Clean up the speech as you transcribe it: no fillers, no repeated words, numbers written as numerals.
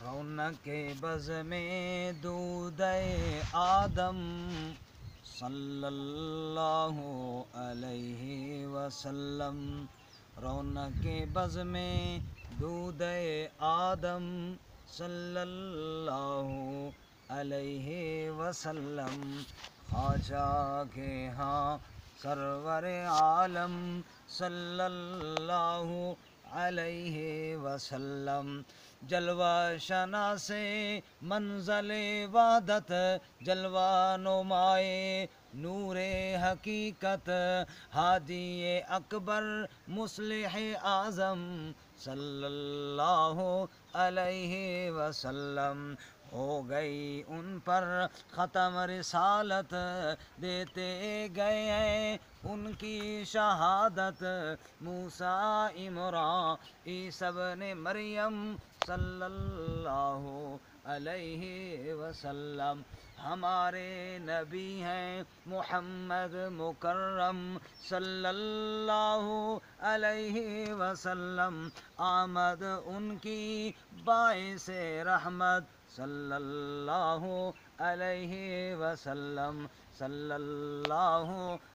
رونق بز میں دودھ آدم صلی اللہ علیہ وسلم، رونق بز میں دودھ آدم صلی اللہ علیہ وسلم، خواجہ کے ہاں سرور عالم صلی اللہ علیہ وسلم، جلوہ شناس منزل وحدت، جلوہ نمائے نور حقیقت، ہادی اکبر مصلح اعظم صلی اللہ علیہ وسلم، ہو گئی ان پر ختم رسالت، دیتے گئے ہیں ان کی شہادت، موسیٰ عمران عیسیٰ ابن مریم صلی اللہ علیہ وسلم، ہمارے نبی ہیں محمد مکرم صلی اللہ علیہ وسلم، آمد ان کی باعث رحمت صلی اللہ علیہ وسلم، صلی اللہ